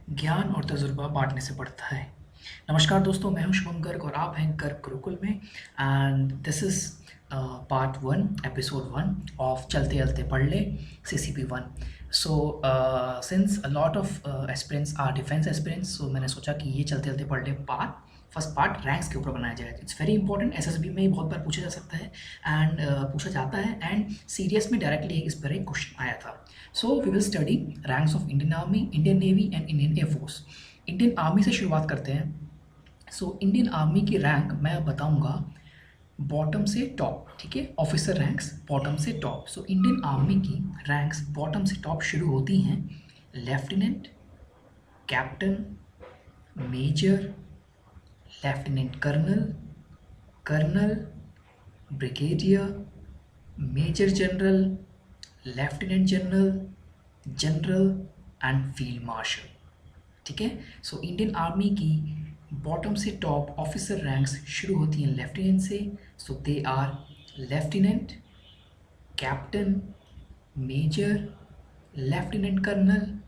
ज्ञान और तजुर्बा बांटने से बढ़ता है। नमस्कार दोस्तों, मैं हूं शुभम गर्ग और आप हैं गर्ग गुरुकुल में। And this is part 1 episode 1 of चलते चलते पढ़ ले CCP 1। So since a lot of aspirants are defence aspirants, so मैंने सोचा कि ये चलते चलते पढ़ ले फर्स्ट पार्ट रैंक्स के ऊपर बनाया जाए। इट्स वेरी इंपॉर्टेंट, SSB में बहुत बार पूछा जा सकता है एंड पूछा जाता है, एंड सीरियस में डायरेक्टली इस पर एक क्वेश्चन आया था। So we will study ranks of Indian army, Indian navy and Indian air force. Indian army से शुरुआत करते हैं। सो इंडियन आर्मी की रैंक मैं बताऊंगा बॉटम से टॉप, ठीक है। ऑफिसर रैंक्स बॉटम से टॉप। सो इंडियन आर्मी की रैंक्स बॉटम से टॉप शुरू होती हैं lieutenant, captain, major, lieutenant colonel, colonel, brigadier, major general, lieutenant general, general and field marshal, ठीक है। सो इंडियन आर्मी की बॉटम से टॉप ऑफिसर रैंक्स शुरू होती हैं लेफ्टिनेंट से। So they are lieutenant, captain, major, lieutenant colonel,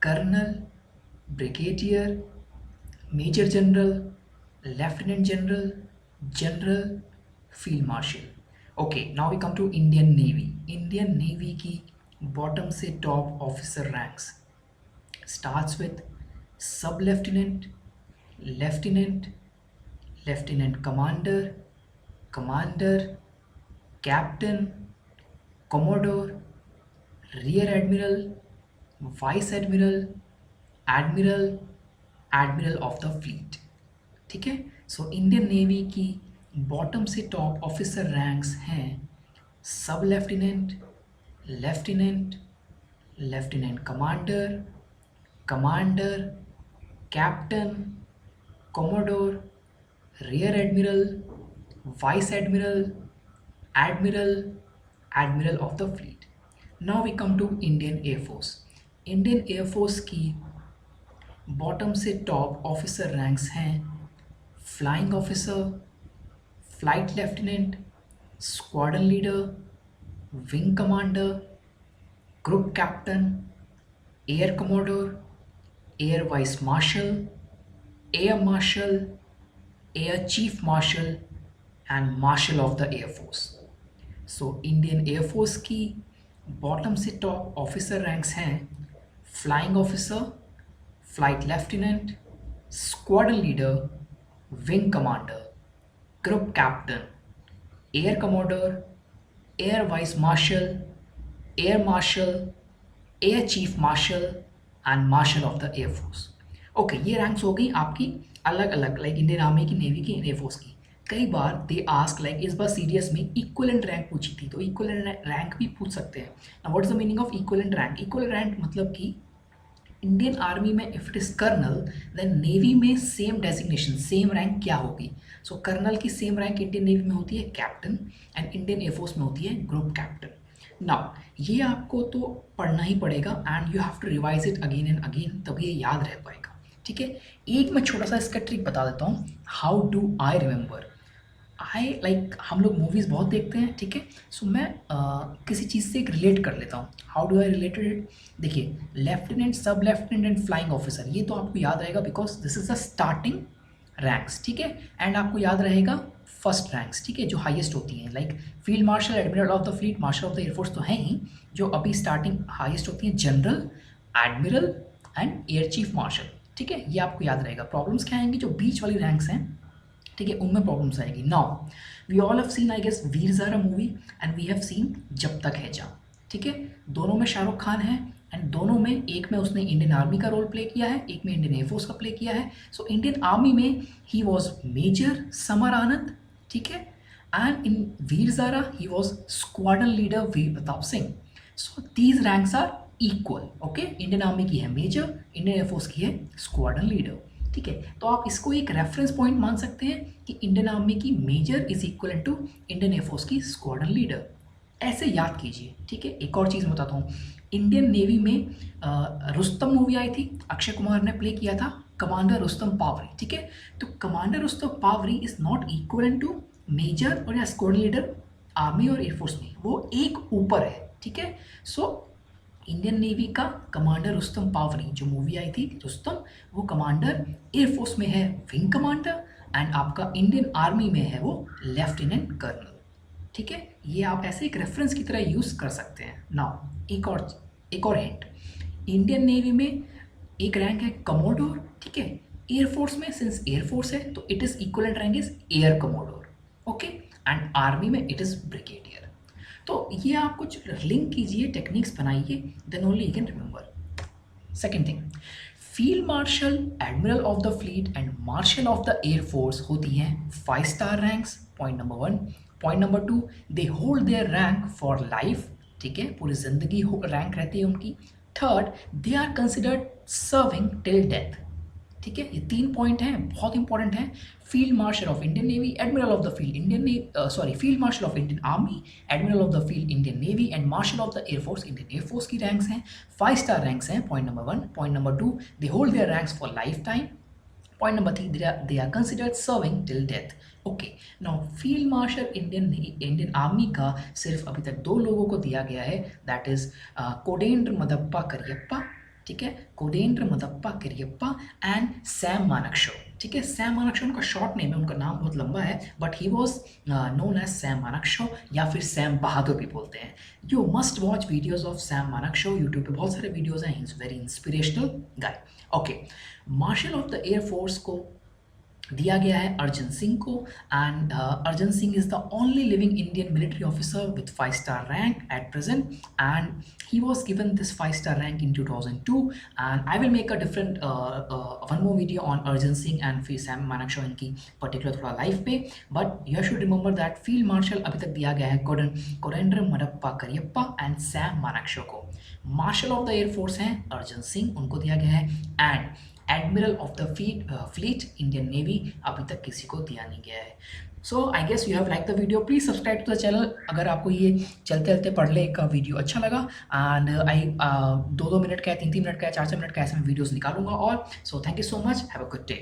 colonel, brigadier, major general, lieutenant general, general, field marshal. Okay, now we come to Indian Navy. Indian navy की bottom से top officer ranks starts with sub lieutenant, lieutenant, lieutenant commander, commander, captain, commodore, rear admiral, vice admiral, admiral, admiral of the fleet, ठीक है। So Indian navy की bottom से top officer ranks हैं sub lieutenant, lieutenant, lieutenant commander, commander, captain, commodore, rear admiral, vice admiral, admiral, admiral of the fleet. Now we come to Indian air force. Indian air force की bottom से top officer ranks हैं flying officer, flight lieutenant, squadron leader, wing commander, group captain, air commodore, air vice marshal, air marshal, air chief marshal and marshal of the air force. So Indian air force की bottom से top officer ranks हैं flying officer, flight lieutenant, squadron leader, wing commander, group captain, air commodore, air vice marshal, air marshal, air chief marshal and marshal of the air force. Okay, ये ranks हो गई आपकी अलग अलग, like Indian army की, navy की, air force की। कई बार दे आस्क, लाइक इस बार सीरियस में इक्वलेंट रैंक पूछी थी, तो इक्वलेंट रैंक भी पूछ सकते हैं। Now what is the meaning of equivalent rank? Equivalent rank मतलब कि इंडियन आर्मी में if it is colonel, then navy में सेम डेजिग्नेशन, सेम रैंक क्या होगी? सो कर्नल की सेम रैंक इंडियन नेवी में होती है कैप्टन, एंड इंडियन एयरफोर्स में होती है ग्रुप कैप्टन। नाउ ये आपको तो पढ़ना ही पड़ेगा and you have to revise it again and again, तभी ये याद रह पाएगा, ठीक है। एक मैं छोटा सा इसका ट्रिक बता देता हूँ, how do I remember. I like हम लोग मूवीज़ बहुत देखते हैं, ठीक है। सो मैं किसी चीज़ से एक रिलेट कर लेता हूँ। How do I related it? देखिए, लेफ्टिनेंट, सब लेफ्टिनेंट एंड फ्लाइंग ऑफिसर, ये तो आपको याद रहेगा because this is the starting ranks, ठीक है। एंड आपको याद रहेगा फर्स्ट रैंक्स, ठीक है, जो हाईएस्ट होती हैं, like field marshal, admiral of the fleet, martial of the air force तो हैं ही, जो अभी स्टार्टिंग हाईएस्ट होती हैं general, admiral and air chief martial, ठीक है। ये आपको याद रहेगा। प्रॉब्लम्स क्या आएंगी? जो बीच वाली रैंक्स हैं, ठीक है, उनमें प्रॉब्लम्स आएगी। Now we all have seen I guess Veer Zaara movie and we have seen Jab Tak है जान, ठीक है। दोनों में शाहरुख खान है एंड दोनों में, एक में उसने इंडियन आर्मी का रोल प्ले किया है, एक में इंडियन एयरफोर्स का प्ले किया है। सो इंडियन आर्मी में he was major Samar Anand, ठीक है, and in Veer Zaara he was squadron leader Veer Pratap Singh. So these ranks are equal, okay. Indian army की है मेजर, इंडियन एयरफोर्स की है स्क्वाड्रन लीडर, ठीक है। तो आप इसको एक रेफरेंस पॉइंट मान सकते हैं कि इंडियन आर्मी की major is equal to Indian air force की स्क्वाड्रन लीडर। ऐसे याद कीजिए, ठीक है। एक और चीज़ बताता हूँ, इंडियन नेवी में रुस्तम मूवी आई थी, अक्षय कुमार ने प्ले किया था कमांडर रुस्तम पावरी, ठीक है। तो commander Rustom Pavri is not equal to major और या स्क्वाड्रन लीडर आर्मी और एयरफोर्स में, वो एक ऊपर है, ठीक है। सो इंडियन नेवी का कमांडर रुस्तम पावरी, जो मूवी आई थी रुस्तम, वो कमांडर एयरफोर्स में है विंग कमांडर, एंड आपका इंडियन आर्मी में है वो लेफ्टिनेंट कर्नल। ठीक है, ये आप ऐसे एक रेफरेंस की तरह यूज़ कर सकते हैं। नाउ एक और हिंट, इंडियन नेवी में एक रैंक है कमोडोर। ठीक है, एयरफोर्स में सिंस एयरफोर्स है तो it is equivalent rank is air commodore. Okay, and army में इट इज़ ब्रिगेडियर। तो ये आप कुछ लिंक कीजिए, टेक्निक्स बनाइए, then only you can remember. Second thing, field marshal, admiral of the fleet and marshal of the air force होती हैं 5 star ranks, point number 1। Point number 2, they hold their rank for life. ठीक है, पूरी जिंदगी rank रहती है उनकी। Third, they are considered serving till death. ठीक है, ये 3 पॉइंट हैं, बहुत इंपॉर्टेंट हैं। Field marshal of Indian navy, admiral of the field Indian navy, sorry field marshal of Indian army, admiral of the field Indian navy and marshal of the air force Indian air force की ranks हैं 5 star ranks हैं, point number 1। Point number 2, they hold their ranks for lifetime. Point number 3, they are considered serving till death. Okay, now field marshal Indian army का सिर्फ अभी तक 2 लोगों को दिया गया है, दैट इज कोडेंद्र मदप्पा करियप्पा। ठीक है, कोडेंद्र मदप्पा करियप्पा एंड सैम मानेकशॉ। ठीक है, सैम मानेकशॉ उनका शॉर्ट नेम है, उनका नाम बहुत लंबा है, but he was known as Sam Manekshaw, या फिर सैम बहादुर भी बोलते हैं। You must watch videos of Sam Manekshaw, YouTube पे बहुत सारे वीडियोज हैं, he is very inspirational guy. Okay, marshal of the air force को दिया गया है अर्जन सिंह को, and Arjan Singh is the only living Indian military officer with 5 star rank at present, and he was given this 5 star rank in 2002, and I will make a different one more video on Arjun Singh and फिर Sam Manekshaw इनकी particular थोड़ा life पे, but you should remember that field marshal अभी तक दिया गया है कोडेंद्र मदप्पा Cariappa and Sam Manekshaw को। मार्शल ऑफ द एयरफोर्स हैं अर्जन सिंह, उनको दिया गया है, and admiral of the fleet Indian Navy अभी तक किसी को दिया नहीं गया है। So I guess you have like the video, please subscribe to the channel अगर आपको ये चलते चलते पढ़ ले का वीडियो अच्छा लगा। एंड आई 2-2 मिनट का, 3-3 मिनट का, 4-4 मिनट का ऐसे मैं वीडियोस निकालूंगा और। So thank you so much, have a good day.